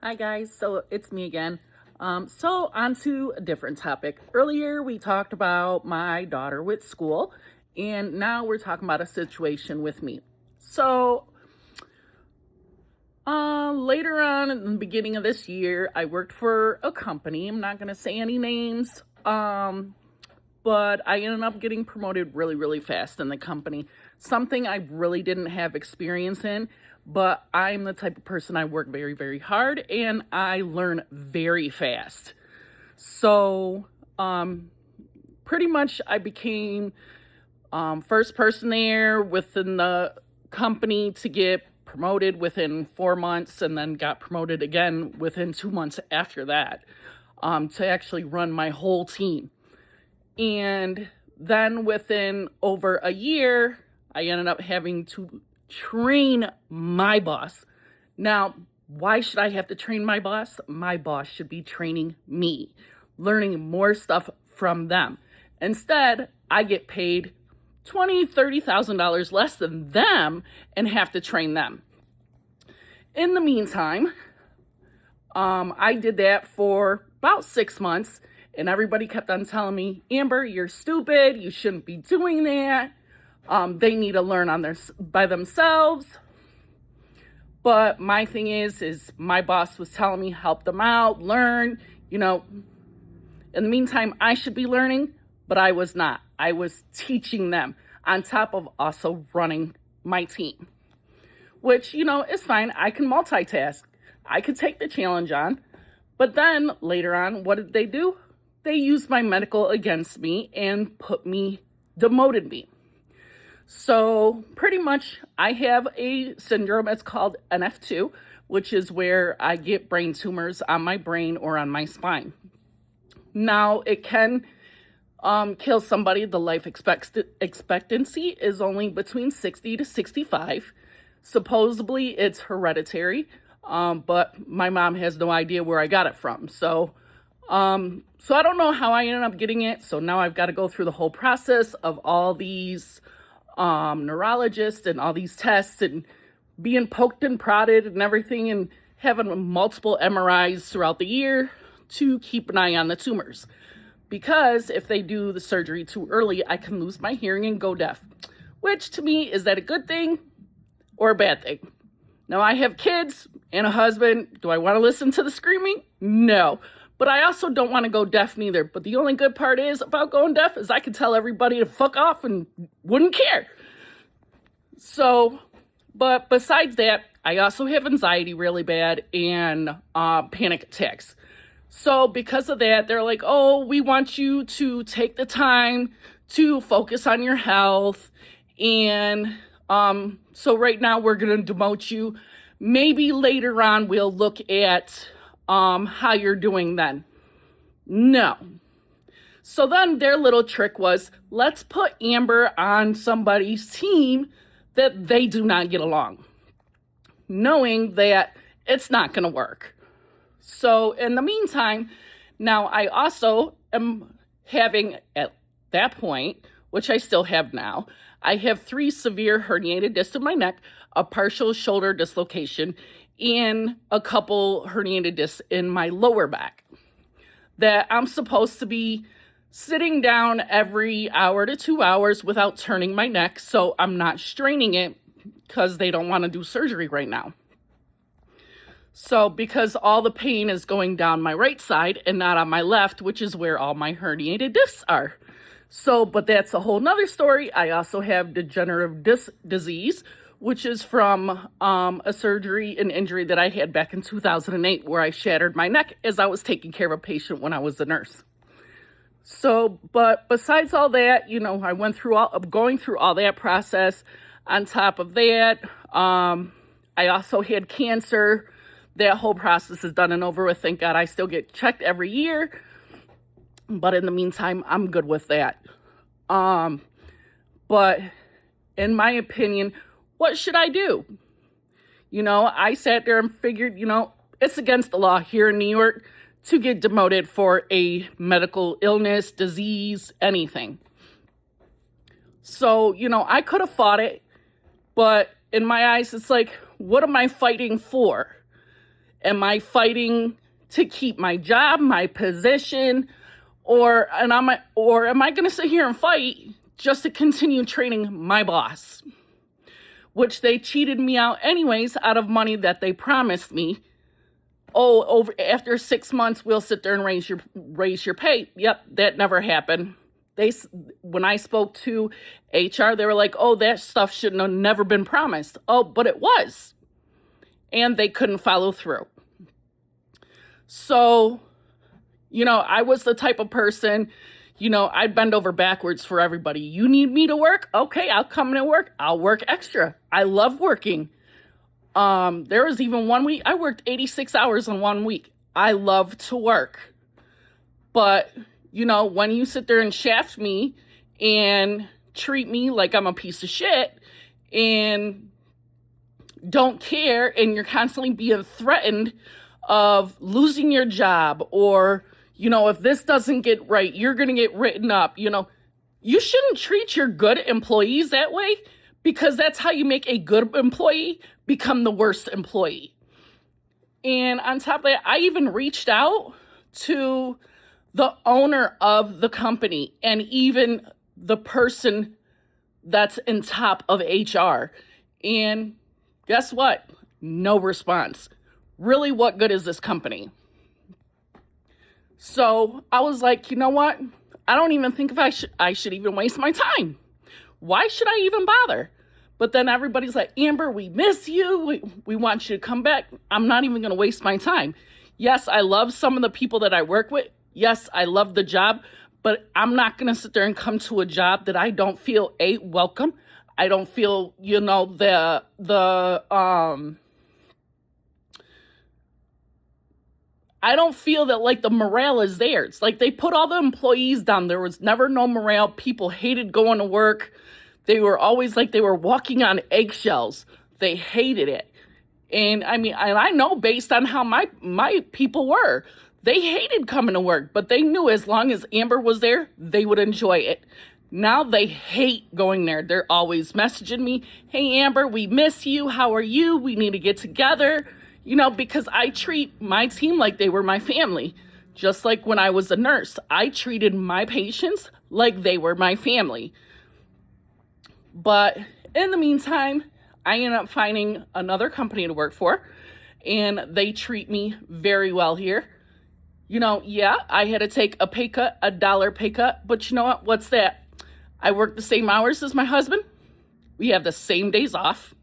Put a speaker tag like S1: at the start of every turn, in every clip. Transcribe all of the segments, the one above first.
S1: Hi guys, so it's me again. So on to a different topic. Earlier we talked about my daughter with school, and now we're talking about a situation with me. So later on in the beginning of this year, I worked for a company. I'm not gonna say any names. But I ended up getting promoted really, really fast in the company. Something I really didn't have experience in, but I'm the type of person I work very, very hard and I learn very fast. So, pretty much I became first person there within the company to get promoted within 4 months, and then got promoted again within 2 months after that, to actually run my whole team. And then within over a year, I ended up having to train my boss. Now, why should I have to train my boss? My boss should be training me, learning more stuff from them. Instead, I get paid $20,000-$30,000 less than them and have to train them. In the meantime, I did that for about 6 months. And everybody kept on telling me, Amber, you're stupid. You shouldn't be doing that. They need to learn by themselves. But my thing is my boss was telling me, help them out, learn. In the meantime, I should be learning, but I was not. I was teaching them on top of also running my team, which, is fine. I can multitask. I could take the challenge on. But then later on, what did they do? They used my medical against me and demoted me. So pretty much I have a syndrome. It's called NF2, which is where I get brain tumors on my brain or on my spine. Now it can kill somebody. The life expectancy is only between 60 to 65. Supposedly it's hereditary, but my mom has no idea where I got it from. So I don't know how I ended up getting it. So now I've got to go through the whole process of all these neurologists and all these tests and being poked and prodded and everything, and having multiple MRIs throughout the year to keep an eye on the tumors. Because if they do the surgery too early, I can lose my hearing and go deaf. Which to me, is that a good thing or a bad thing? Now I have kids and a husband. Do I want to listen to the screaming? No. But I also don't want to go deaf neither. But the only good part about going deaf is I can tell everybody to fuck off and wouldn't care. So, but besides that, I also have anxiety really bad and panic attacks. So because of that, they're like, oh, we want you to take the time to focus on your health. And so right now we're going to demote you. Maybe later on we'll look at how you're doing then. No. So then their little trick was, let's put Amber on somebody's team that they do not get along, knowing that it's not going to work. So in the meantime, now I also am having, at that point, which I still have now, I have 3 severe herniated discs in my neck, a partial shoulder dislocation, and a couple herniated discs in my lower back, that I'm supposed to be sitting down every hour to 2 hours without turning my neck, so I'm not straining it, because they don't want to do surgery right now. So because all the pain is going down my right side and not on my left, which is where all my herniated discs are. So, but that's a whole nother story. I also have degenerative disc disease, which is from a surgery and injury that I had back in 2008, where I shattered my neck as I was taking care of a patient when I was a nurse. So, but besides all that, I went through going through all that process. On top of that, I also had cancer. That whole process is done and over with. Thank God I still get checked every year. But in the meantime, I'm good with that. But in my opinion, what should I do? I sat there and figured, it's against the law here in New York to get demoted for a medical illness, disease, anything. So, I could have fought it, but in my eyes, it's like, what am I fighting for? Am I fighting to keep my job, my position, or am I going to sit here and fight just to continue training my boss, which they cheated me out anyways out of money that they promised me? Oh, after 6 months, we'll sit there and raise your pay. Yep, that never happened. When I spoke to HR, they were like, oh, that stuff shouldn't have never been promised. Oh, but it was. And they couldn't follow through. So, I was the type of person, I'd bend over backwards for everybody. You need me to work? Okay, I'll come to work. I'll work extra. I love working. There was even 1 week, I worked 86 hours in 1 week. I love to work. But, when you sit there and shaft me and treat me like I'm a piece of shit and don't care, and you're constantly being threatened of losing your job, or, if this doesn't get right, you're going to get written up, you shouldn't treat your good employees that way, because that's how you make a good employee become the worst employee. And on top of that, I even reached out to the owner of the company and even the person that's in top of HR. And guess what? No response. Really, what good is this company? So I was like, you know what? I don't even think if I should even waste my time. Why should I even bother? But then everybody's like, Amber, we miss you. We want you to come back. I'm not even going to waste my time. Yes, I love some of the people that I work with. Yes, I love the job, but I'm not going to sit there and come to a job that I don't feel welcome. I don't feel, I don't feel that like the morale is there. It's like they put all the employees down. There was never no morale. People hated going to work. They were always like they were walking on eggshells. They hated it. And I know based on how my people were, they hated coming to work, but they knew as long as Amber was there, they would enjoy it. Now they hate going there. They're always messaging me, hey, Amber, we miss you. How are you? We need to get together. Because I treat my team like they were my family. Just like when I was a nurse, I treated my patients like they were my family. But in the meantime, I ended up finding another company to work for, and they treat me very well here. Yeah, I had to take a pay cut, $1 pay cut, but you know what? What's that? I work the same hours as my husband. We have the same days off.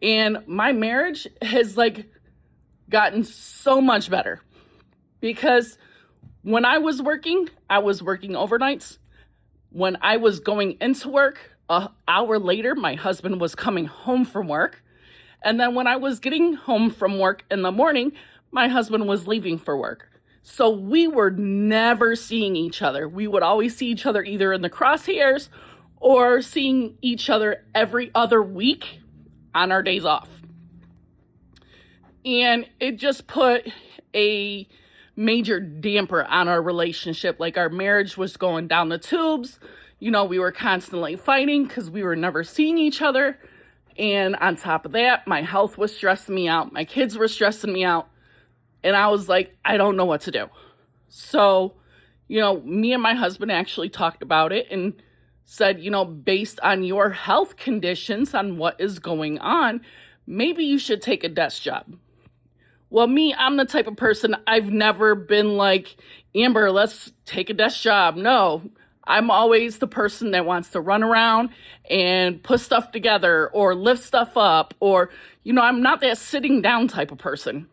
S1: And my marriage has gotten so much better, because when I was working overnights. When I was going into work, an hour later, my husband was coming home from work. And then when I was getting home from work in the morning, my husband was leaving for work. So we were never seeing each other. We would always see each other either in the crosshairs or seeing each other every other week on our days off. And it just put a major damper on our relationship. Like, our marriage was going down the tubes. We were constantly fighting because we were never seeing each other. And on top of that, my health was stressing me out. My kids were stressing me out. And I was like, I don't know what to do. So, me and my husband actually talked about it and said, based on your health conditions, on what is going on, maybe you should take a desk job. Well, I'm the type of person, I've never been like, Amber, let's take a desk job. No, I'm always the person that wants to run around and put stuff together or lift stuff up, or, I'm not that sitting down type of person.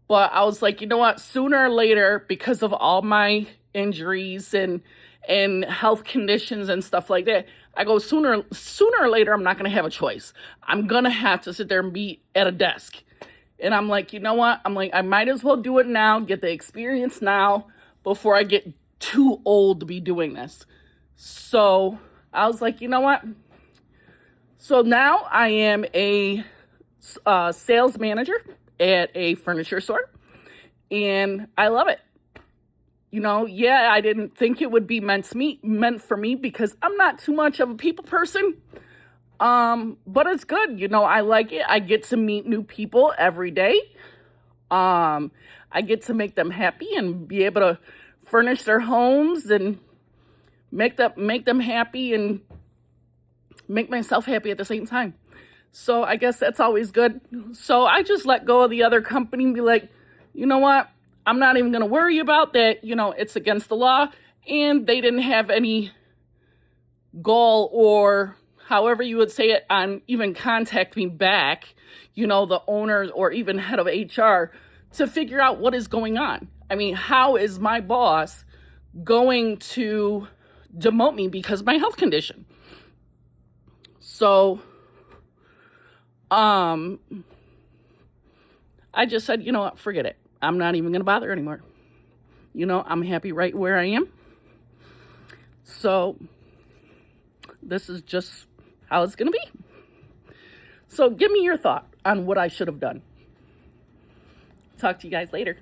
S1: But I was like, you know what, sooner or later, because of all my injuries and health conditions and stuff like that, I go, sooner or later, I'm not going to have a choice. I'm going to have to sit there and be at a desk. And I'm like, you know what? I might as well do it now, get the experience now before I get too old to be doing this. So I was like, you know what? So now I am a sales manager at a furniture store, and I love it. Yeah, I didn't think it would be meant for me because I'm not too much of a people person. But it's good. I like it. I get to meet new people every day. I get to make them happy and be able to furnish their homes and make them happy and make myself happy at the same time. So I guess that's always good. So I just let go of the other company and be like, you know what? I'm not even going to worry about that. It's against the law. And they didn't have any goal, or however you would say it, on even contact me back, the owners or even head of HR, to figure out what is going on. I mean, how is my boss going to demote me because of my health condition? So, I just said, you know what, forget it. I'm not even going to bother anymore. I'm happy right where I am. So, this is just how it's going to be. So, give me your thought on what I should have done. Talk to you guys later.